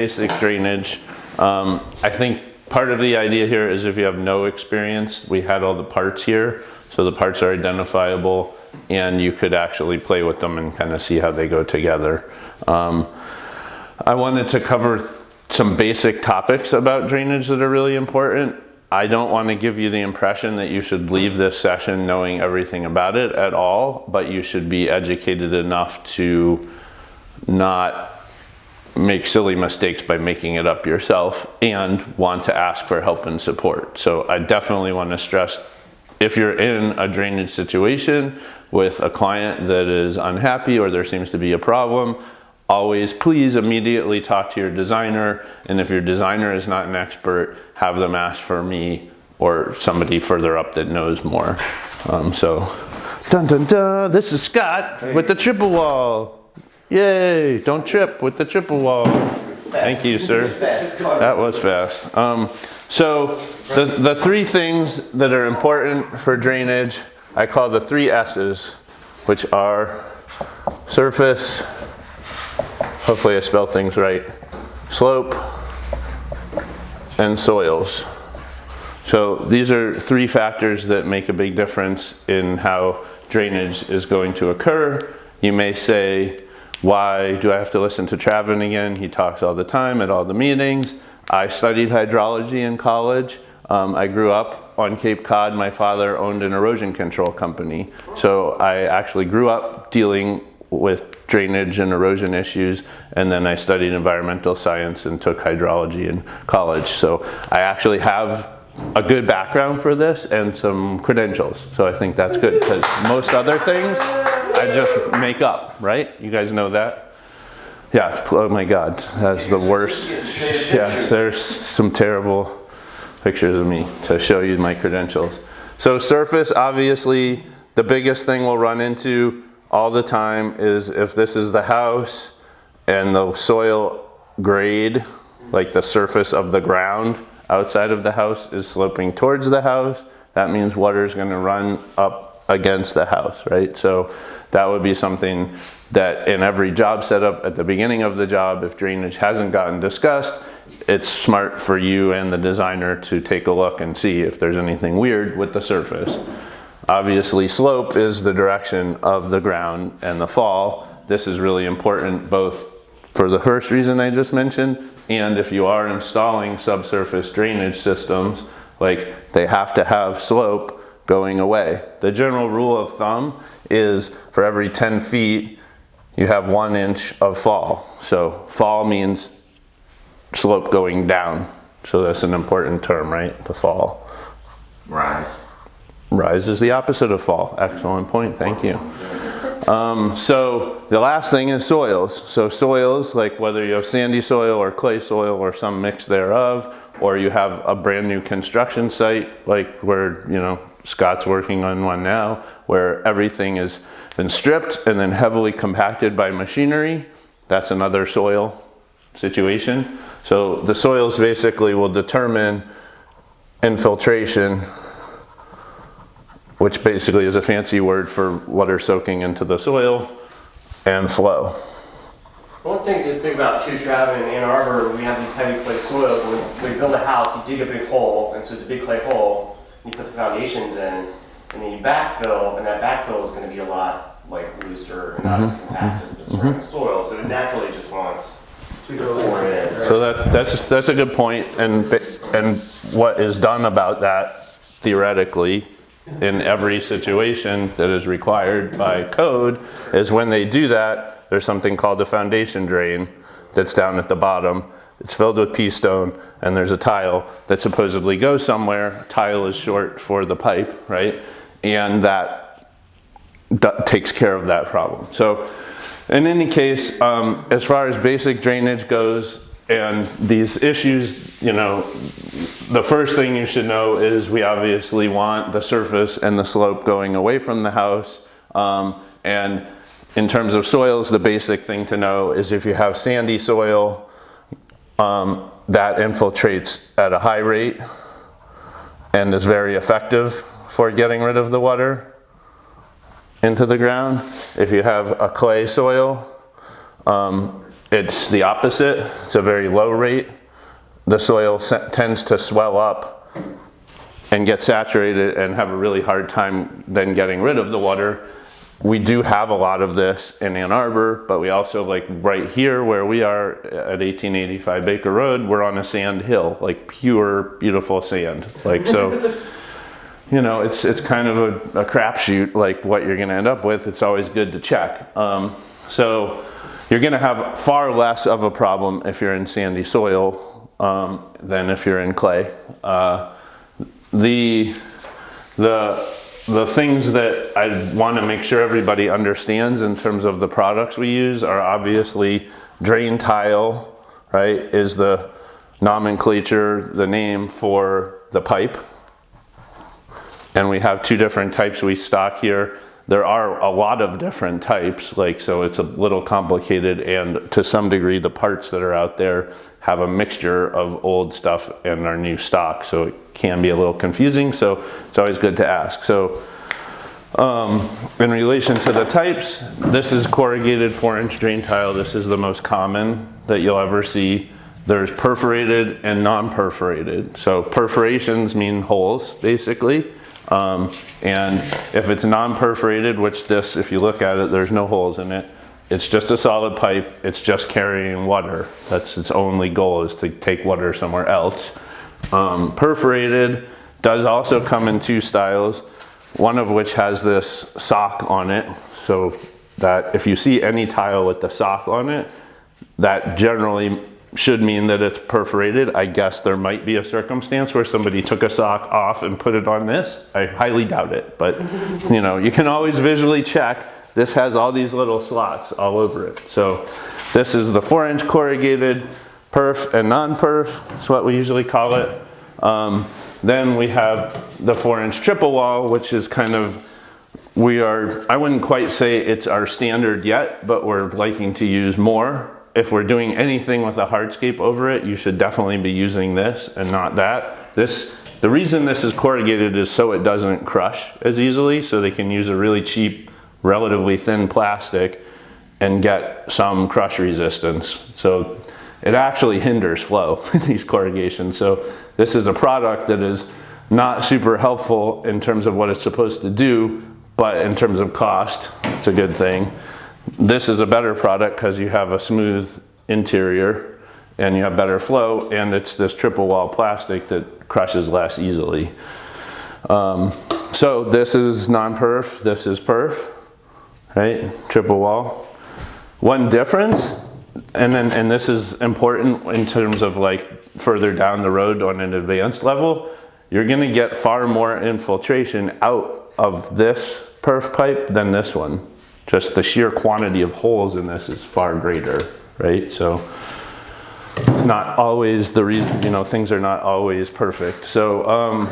Basic drainage. I think part of the idea here is if you have no experience, we had all the parts here, so the parts are identifiable and you could actually play with them and kind of see how they go together. I wanted to cover some basic topics about drainage that are really important. I don't want to give you the impression that you should leave this session knowing everything about it at all, but you should be educated enough to not make silly mistakes by making it up yourself and want to ask for help and support. So I definitely want to stress, if you're in a drainage situation with a client that is unhappy or there seems to be a problem, always please immediately talk to your designer, and if your designer is not an expert, have them ask for me or somebody further up that knows more. So, dun dun dun, this is Scott with the triple wall. Yay, don't trip with the triple wall. Thank you, sir. That was fast. So the three things that are important for drainage, I call the 3 S's, which are surface, hopefully I spell things right, slope, and soils. So these are 3 factors that make a big difference in how drainage is going to occur. You may say, why do I have to listen to Travin again? He talks all the time at all the meetings. I studied hydrology in college. I grew up on Cape Cod. My father owned an erosion control company. So I actually grew up dealing with drainage and erosion issues, and then I studied environmental science and took hydrology in college. So I actually have a good background for this and some credentials. So I think that's good, because most other things I just make up, right? You guys know that? Yeah, oh my God, that's the worst. Yeah, there's some terrible pictures of me to show you my credentials. So surface, obviously, the biggest thing we'll run into all the time is if this is the house and the soil grade, like the surface of the ground outside of the house is sloping towards the house, that means water is going to run up against the house, right? So that would be something that in every job setup at the beginning of the job, if drainage hasn't gotten discussed, it's smart for you and the designer to take a look and see if there's anything weird with the surface. Obviously, slope is the direction of the ground and the fall. This is really important both for the first reason I just mentioned, and if you are installing subsurface drainage systems, like they have to have slope going away. The general rule of thumb is for every 10 feet, you have 1 inch of fall. So fall means slope going down. So that's an important term, right? The fall. Rise. Rise is the opposite of fall. Excellent point, thank you. So the last thing is soils. So soils, like whether you have sandy soil or clay soil or some mix thereof, or you have a brand new construction site, like where, you know, Scott's working on one now, where everything has been stripped and then heavily compacted by machinery. That's another soil situation. So the soils basically will determine infiltration, which basically is a fancy word for water soaking into the soil, and flow. One thing to think about too, Travin, in Ann Arbor, we have these heavy clay soils. When we build a house, you dig a big hole, and so it's a big clay hole, you put the foundations in, and then you backfill, and that backfill is going to be a lot like looser and not as compact as the surrounding soil, so it naturally just wants to go pour in. So that's a good point, and what is done about that theoretically in every situation that is required by code is when they do that, there's something called a foundation drain that's down at the bottom. It's filled with pea stone, and there's a tile that supposedly goes somewhere. Tile is short for the pipe, right? And that takes care of that problem. So in any case, as far as basic drainage goes and these issues, you know, the first thing you should know is we obviously want the surface and the slope going away from the house. And in terms of soils, the basic thing to know is if you have sandy soil, that infiltrates at a high rate and is very effective for getting rid of the water into the ground. If you have a clay soil, it's the opposite. It's a very low rate. The soil tends to swell up and get saturated and have a really hard time then getting rid of the water. We do have a lot of this in Ann Arbor, but we also, like right here where we are at 1885 Baker Road, we're on a sand hill, like pure, beautiful sand. Like, so, you know, it's kind of a crapshoot, like what you're gonna end up with. It's always good to check. So you're gonna have far less of a problem if you're in sandy soil than if you're in clay. The things that I want to make sure everybody understands in terms of the products we use are obviously drain tile, right, is the nomenclature, the name for the pipe. And we have two different types we stock here. There are a lot of different types, like, so it's a little complicated, and to some degree the parts that are out there have a mixture of old stuff and our new stock, so it can be a little confusing, so it's always good to ask. So in relation to the types, this is corrugated 4-inch drain tile. This is the most common that you'll ever see. There's perforated and non-perforated. So perforations mean holes, basically. And if it's non-perforated, which this, if you look at it, there's no holes in it. It's just a solid pipe. It's just carrying water. That's its only goal, is to take water somewhere else. Perforated does also come in two styles, one of which has this sock on it. So that if you see any tile with the sock on it, that generally should mean that it's perforated. I guess there might be a circumstance where somebody took a sock off and put it on this. I highly doubt it, but you know, you can always visually check. This has all these little slots all over it. So this is the 4-inch corrugated, perf and non-perf. That's what we usually call it. Then we have the 4-inch triple wall, which is kind of, I wouldn't quite say it's our standard yet, but we're liking to use more. If we're doing anything with a hardscape over it, you should definitely be using this and not that. The reason this is corrugated is so it doesn't crush as easily, so they can use a really cheap, relatively thin plastic and get some crush resistance. So it actually hinders flow, these corrugations. So this is a product that is not super helpful in terms of what it's supposed to do, but in terms of cost, it's a good thing. This is a better product because you have a smooth interior and you have better flow, and it's this triple wall plastic that crushes less easily. So this is non-perf, this is perf, right? Triple wall. One difference, and this is important in terms of like further down the road on an advanced level, you're gonna get far more infiltration out of this perf pipe than this one. Just the sheer quantity of holes in this is far greater, right? So it's not always the reason, you know, things are not always perfect. So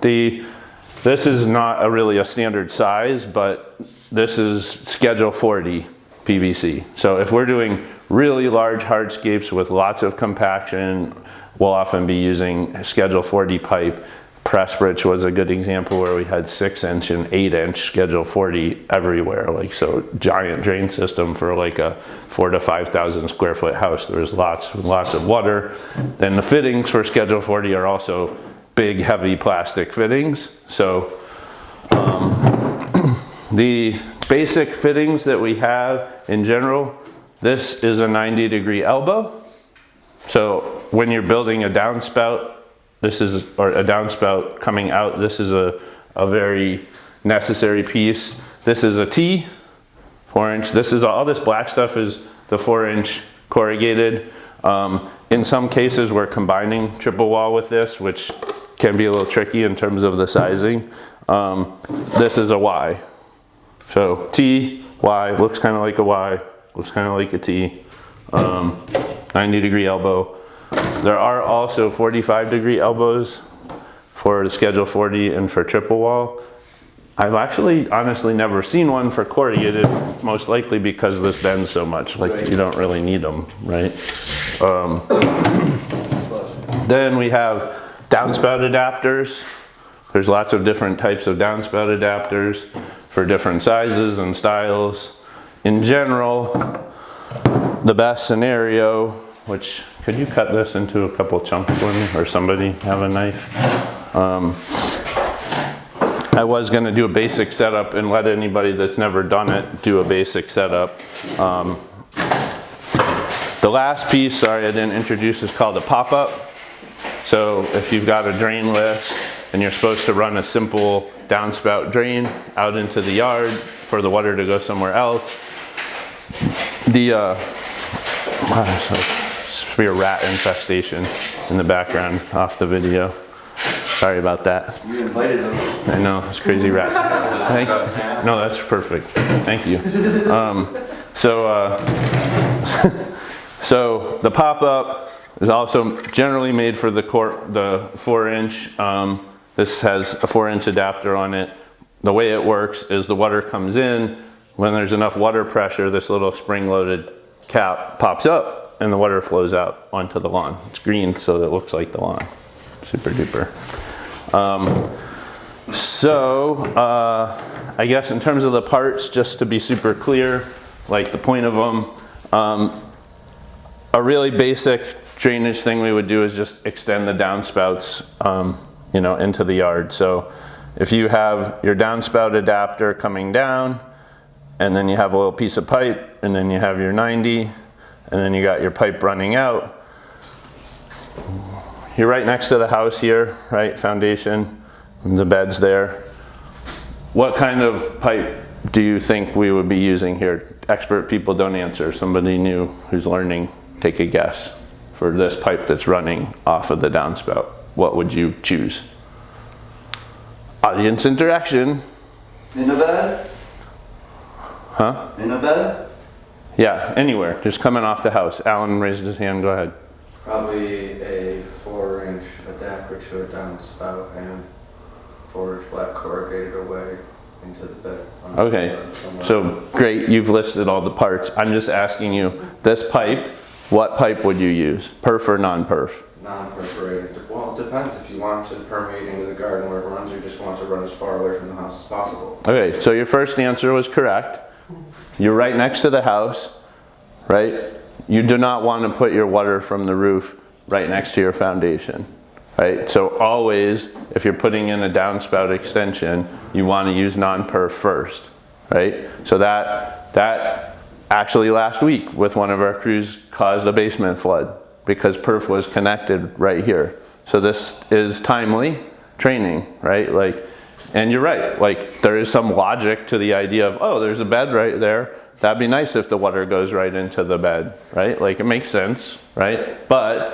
this is not really a standard size, but this is Schedule 40 PVC. So if we're doing really large hardscapes with lots of compaction, we'll often be using Schedule 40 pipe. Pressbridge was a good example where we had 6-inch and 8-inch Schedule 40 everywhere. Like, so giant drain system for like a 4,000 to 5,000 square foot house. There's lots of water. Then the fittings for Schedule 40 are also big, heavy plastic fittings. So the basic fittings that we have in general, this is a 90-degree elbow. So when you're building a downspout, or a downspout coming out, this is a very necessary piece. This is a T, 4-inch. This is all this black stuff is the 4-inch corrugated. In some cases, we're combining triple wall with this, which can be a little tricky in terms of the sizing. This is a Y. So T, Y, looks kind of like a Y, looks kind of like a T. 90-degree elbow. There are also 45-degree elbows for the Schedule 40 and for triple wall. I've actually honestly never seen one for corrugated, most likely because this bends so much, like right. You don't really need them, right? Then we have downspout adapters. There's lots of different types of downspout adapters for different sizes and styles. In general, the best scenario, which, could you cut this into a couple chunks for me, or somebody have a knife? I was gonna do a basic setup and let anybody that's never done it do a basic setup. The last piece, sorry I didn't introduce, is called a pop-up. So if you've got a drain lift and you're supposed to run a simple downspout drain out into the yard for the water to go somewhere else, severe rat infestation in the background off the video. Sorry about that. You invited them. I know, it's crazy rats. No, that's perfect. Thank you. So the pop-up is also generally made for the 4-inch. This has a 4-inch adapter on it. The way it works is the water comes in. When there's enough water pressure, this little spring-loaded cap pops up and the water flows out onto the lawn. It's green, so it looks like the lawn. Super duper. I guess in terms of the parts, just to be super clear, like the point of them, a really basic drainage thing we would do is just extend the downspouts, into the yard. So if you have your downspout adapter coming down, and then you have a little piece of pipe, and then you have your 90, and then you got your pipe running out. You're right next to the house here, right? Foundation, the bed's there. What kind of pipe do you think we would be using here? Expert people don't answer. Somebody new who's learning, take a guess. For this pipe that's running off of the downspout, what would you choose? Audience interaction. In a bed? Huh? In a bed? Yeah, anywhere, just coming off the house. Alan raised his hand, go ahead. Probably a 4-inch adapter to a downspout and 4-inch black corrugated away into the bed. Okay, so great, you've listed all the parts. I'm just asking you, this pipe, what pipe would you use? Perf or non-perf? Non-perforated. Well, it depends if you want to permeate into the garden where it runs or just want to run as far away from the house as possible. Okay, so your first answer was correct. You're right next to the house, right? You do not want to put your water from the roof right next to your foundation, right? So always, if you're putting in a downspout extension, you want to use non-perf first, right? So that actually last week with one of our crews caused a basement flood because perf was connected right here. So this is timely training, right? And you're right, there is some logic to the idea of, oh, there's a bed right there. That'd be nice if the water goes right into the bed, right? It makes sense, right? But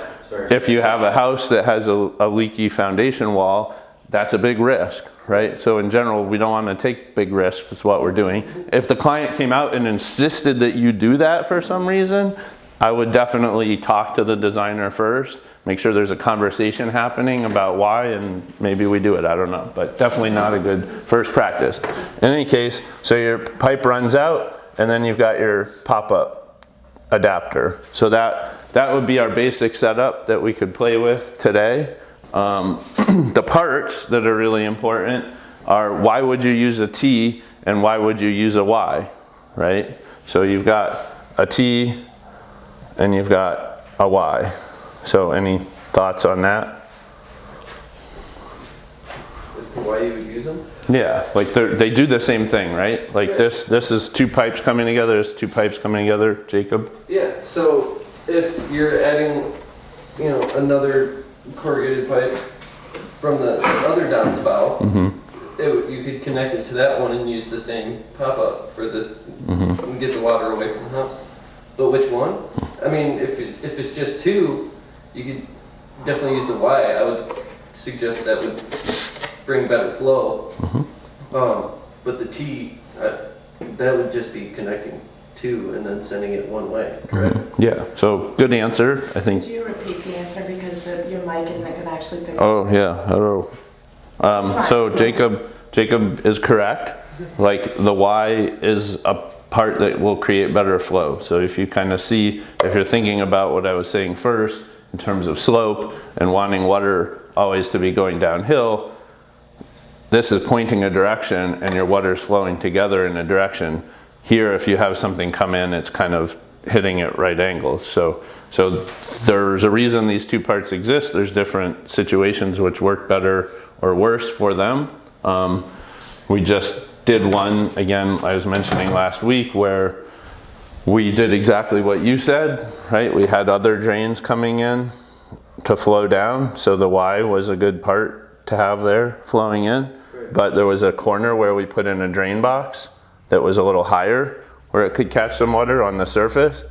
if you have a house that has a leaky foundation wall, that's a big risk, right? So in general, we don't want to take big risks with what we're doing. If the client came out and insisted that you do that for some reason, I would definitely talk to the designer first, make sure there's a conversation happening about why, and maybe we do it, I don't know. But definitely not a good first practice. In any case, so your pipe runs out, and then you've got your pop-up adapter. So that would be our basic setup that we could play with today. The parts that are really important are why would you use a T and why would you use a Y, right? So you've got a T and you've got a Y. So any thoughts on that? As to why you would use them? Yeah, they do the same thing, right? This is two pipes coming together, this is two pipes coming together, Jacob? Yeah, so if you're adding, another corrugated pipe from the other downspout, you could connect it to that one and use the same pop-up for this, and get the water away from the house. But which one? I mean, if it's just two, you could definitely use the Y. I would suggest that would bring better flow. But the T, that would just be connecting two and then sending it one way, correct? Yeah, so good answer, I think. Could you repeat the answer because your mic isn't going to actually pick up? Oh, yeah, hello. So Jacob is correct. The Y is a part that will create better flow. So if you kind of see, if you're thinking about what I was saying first, in terms of slope and wanting water always to be going downhill, this is pointing a direction and your water's flowing together in a direction. Here, if you have something come in, it's kind of hitting at right angles. So there's a reason these two parts exist. There's different situations which work better or worse for them. We just did one, again, I was mentioning last week, where we did exactly what you said, right? We had other drains coming in to flow down, so the Y was a good part to have there flowing in. But there was a corner where we put in a drain box that was a little higher, where it could catch some water on the surface,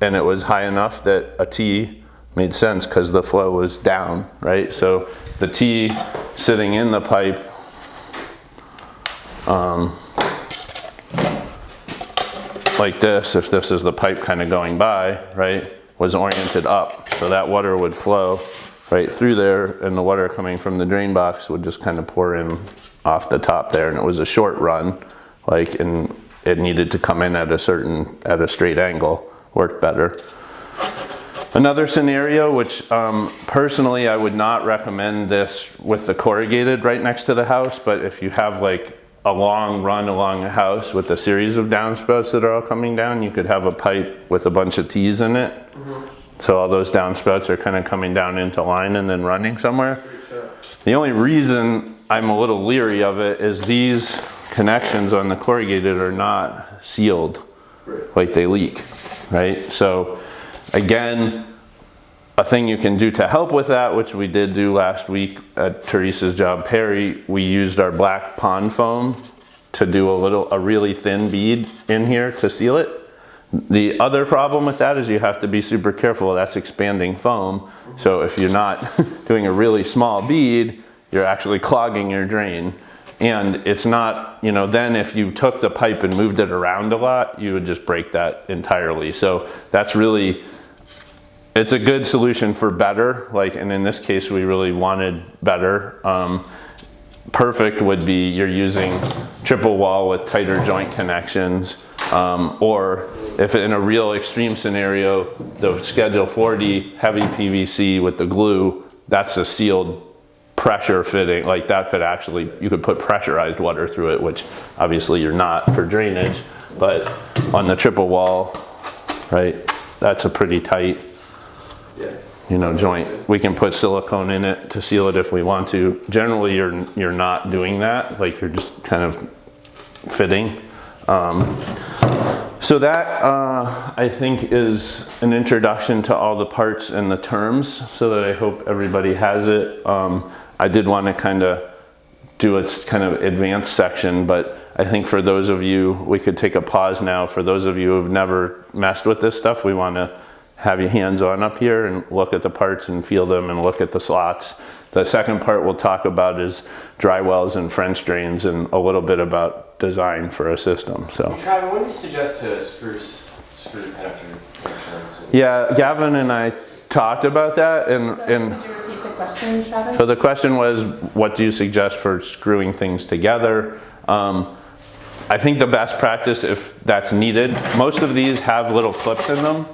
and it was high enough that a T made sense because the flow was down, right? So the T sitting in the pipe like this, if this is the pipe kind of going by, right, was oriented up. So that water would flow right through there, and the water coming from the drain box would just kind of pour in off the top there. And it was a short run, like, and it needed to come in at a straight angle, worked better. Another scenario, which personally I would not recommend this with the corrugated right next to the house, but if you have like a long run along a house with a series of downspouts that are all coming down, you could have a pipe with a bunch of T's in it. So all those downspouts are kind of coming down into line and then running somewhere. The only reason I'm a little leery of it is these connections on the corrugated are not sealed, like they leak, right? So again, a thing you can do to help with that, which we did do last week at Teresa's job, Perry, we used our black pond foam to do a really thin bead in here to seal it. The other problem with that is you have to be super careful. That's expanding foam. So if you're not doing a really small bead, you're actually clogging your drain. And it's not, you know, then if you took the pipe and moved it around a lot, you would just break that entirely. So that's really, it's a good solution for better, like, and in this case we really wanted better. Perfect would be you're using triple wall with tighter joint connections, or if in a real extreme scenario, the Schedule 40 heavy PVC with the glue, that's a sealed pressure fitting, like that could actually, you could put pressurized water through it, which obviously you're not for drainage, but on the triple wall, right, that's a pretty tight, you know, joint. We can put silicone in it to seal it if we want to. Generally, you're not doing that, like you're just kind of fitting. So that, I think, is an introduction to all the parts and the terms, so that I hope everybody has it. I did want to kind of do a kind of advanced section, but I think for those of you, we could take a pause now. For those of you who've never messed with this stuff, we want to have your hands on up here and look at the parts and feel them and look at the slots. The second part we'll talk about is dry wells and French drains and a little bit about design for a system. So, Travis, when do you suggest to screw connector connections? yeah, Gavin and I talked about that, and Could you repeat the question, Travis? so the question was, what do you suggest for screwing things together? I think the best practice, if that's needed, most of these have little clips in them.